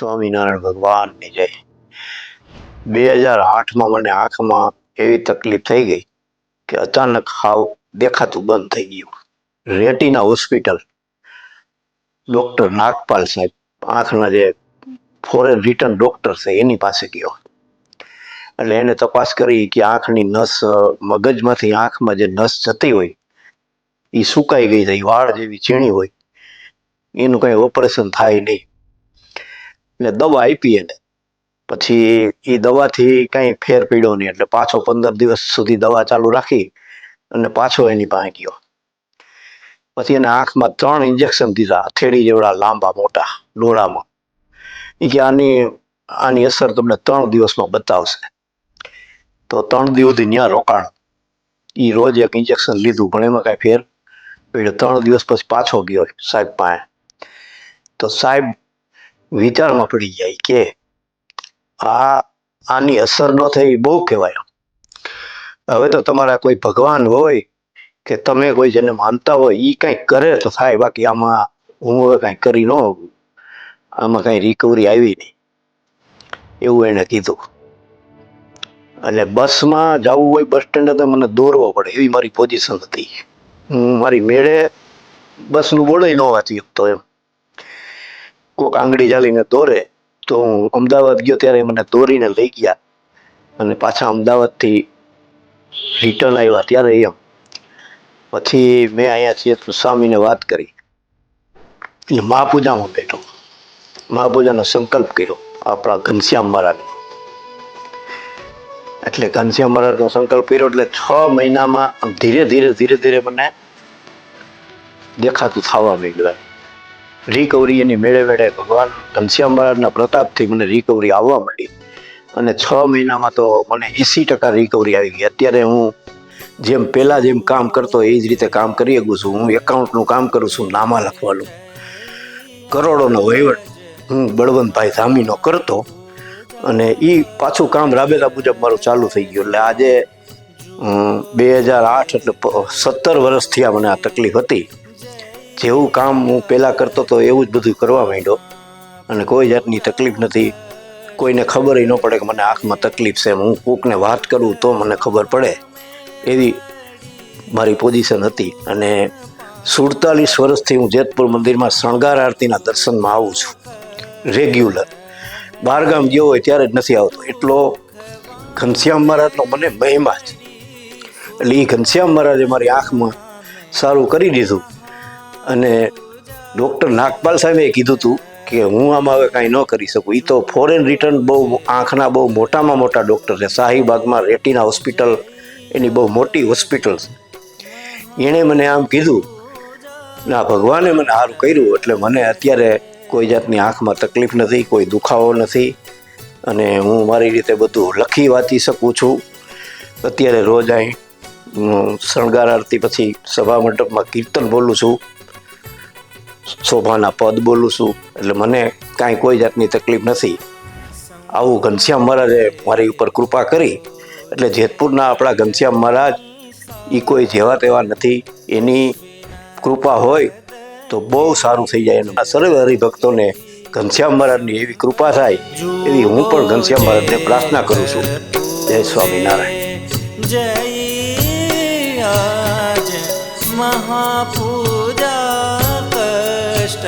સ્વામિનારાયણ ભગવાનની જય. 2008માં મને આંખમાં એવી તકલીફ થઈ ગઈ કે અચાનક હાવ દેખાતું બંધ થઈ ગયું. રેટિના હોસ્પિટલ, ડૉક્ટર નાગપાલ સાહેબ, આંખના જે ફોરેન રિટર્ન ડૉક્ટર છે એની પાસે ગયો. એટલે એને તપાસ કરી કે આંખની નસ, મગજમાંથી આંખમાં જે નસ જતી હોય એ સુકાઈ ગઈ છે, વાળ જેવી ઝીણી હોય, એનું કંઈ ઓપરેશન થાય નહીં. એટલે દવા આપી એને. પછી એ દવાથી કંઈ ફેર પડ્યો નહીં, એટલે પાછો 15 દિવસ સુધી દવા ચાલુ રાખી અને પાછો એની પાસે ગયો. પછી એને આંખમાં 3 ઇન્જેક્શન દીધા, હથેળી જેવડા લાંબા મોટા ડોળામાં. એ કે આની અસર તમને 3 દિવસમાં બતાવશે. તો 3 દિવસ સુધી ત્યાં રોકાણ. એ રોજ એક ઇન્જેક્શન લીધું, પણ એમાં કાંઈ ફેર પડ્યો. 3 દિવસ પછી પાછો ગયો સાહેબ પાસે. તો સાહેબ વિચારમાં પડી જાય કે આની અસર ન થઈ બહુ કહેવાય. હવે તો તમારા કોઈ ભગવાન હોય કે તમે કોઈ જેને માનતા હોય એ કંઈક કરે તો થાય, બાકી આમાં હું હવે કાંઈ કરી ન, આમાં કાંઈ રિકવરી આવી નહીં, એવું એને કીધું. એટલે બસમાં જવું હોય, બસ સ્ટેન્ડે તો મને દોરવો પડે એવી મારી પોઝિશન હતી. હું મારી મેળે બસનું બોર્ડ ન વાંચી શકતો એમ. કોઈક આંગળી ચાલીને દોરે તો હું અમદાવાદ ગયો ત્યારે મને દોરીને લઈ ગયા અને પાછા અમદાવાદથી રિટર્ન આવ્યા ત્યારે એમ. પછી મેં અહીંયા છીએ સ્વામીને વાત કરી એટલે મહાપૂજામાં બેઠો, મહાપૂજાનો સંકલ્પ કર્યો આપણા ઘનશ્યામ મહારાજ. એટલે ઘનશ્યામ મહારાજનો સંકલ્પ કર્યો એટલે 6 મહિનામાં ધીરે ધીરે મને દેખાતું થવા માંડ્યું. રિકવરી એની મેળે ભગવાન ઘનશ્યામ મહારાજના પ્રતાપથી મને રિકવરી આવવા માંડી અને 6 મહિનામાં તો મને 80% રિકવરી આવી ગઈ. અત્યારે હું પહેલાં જેમ કામ કરતો એ જ રીતે કામ કરી શકું છું. હું એકાઉન્ટનું કામ કરું છું, નામા લખવાનું, કરોડોનો વહીવટ હું બળવંતભાઈ ધામીનો કરતો અને એ પાછું કામ રાબેતા મુજબ મારું ચાલુ થઈ ગયું. એટલે આજે 2008 એટલે 17 વર્ષથી મને આ તકલીફ હતી. જેવું કામ હું પહેલાં કરતો હતો એવું જ બધું કરવા માંડ્યો અને કોઈ જાતની તકલીફ નથી. કોઈને ખબર ન પડે કે મને આંખમાં તકલીફ છે. હું કોકને વાત કરું તો મને ખબર પડે એવી મારી પોઝિશન હતી. અને 47 વર્ષથી હું જેતપુર મંદિરમાં શણગાર આરતીના દર્શનમાં આવું છું રેગ્યુલર. બહારગામ ગયો હોય ત્યારે જ નથી આવતો, એટલો ઘનશ્યામ મહારાજનો મને મહિમા છે. એટલે એ ઘનશ્યામ મહારાજે મારી આંખમાં સારું કરી દીધું. અને ડૉક્ટર નાગપાલ સાહેબે કીધું હતું કે હું આમાં હવે કાંઈ ન કરી શકું. એ તો ફોરેન રિટર્ન બહુ આંખના બહુ મોટામાં મોટા ડૉક્ટર છે. શાહીબાગમાં રેટિના હોસ્પિટલ એની બહુ મોટી હોસ્પિટલ છે. એણે મને આમ કીધું ના, ભગવાને મને સારું કર્યું. એટલે મને અત્યારે કોઈ જાતની આંખમાં તકલીફ નથી, કોઈ દુખાવો નથી અને હું મારી રીતે બધું લખી વાંચી શકું છું. અત્યારે રોજ અહીં શણગાર આરતી પછી સભા મંડપમાં કીર્તન બોલું છું, શોભાના પદ બોલું છું. એટલે મને કાંઈ કોઈ જાતની તકલીફ નથી. આવું ઘનશ્યામ મહારાજે મારી ઉપર કૃપા કરી. એટલે જેતપુરના આપણા ઘનશ્યામ મહારાજ એ કોઈ જેવા તેવા નથી. એની કૃપા હોય તો બહુ સારું થઈ જાય. એના સર્વ હરિભક્તોને ઘનશ્યામ મહારાજની એવી કૃપા થાય એવી હું પણ ઘનશ્યામ મહારાજને પ્રાર્થના કરું છું. જય સ્વામિનારાયણ. જય મહાપૂજા કષ્ટ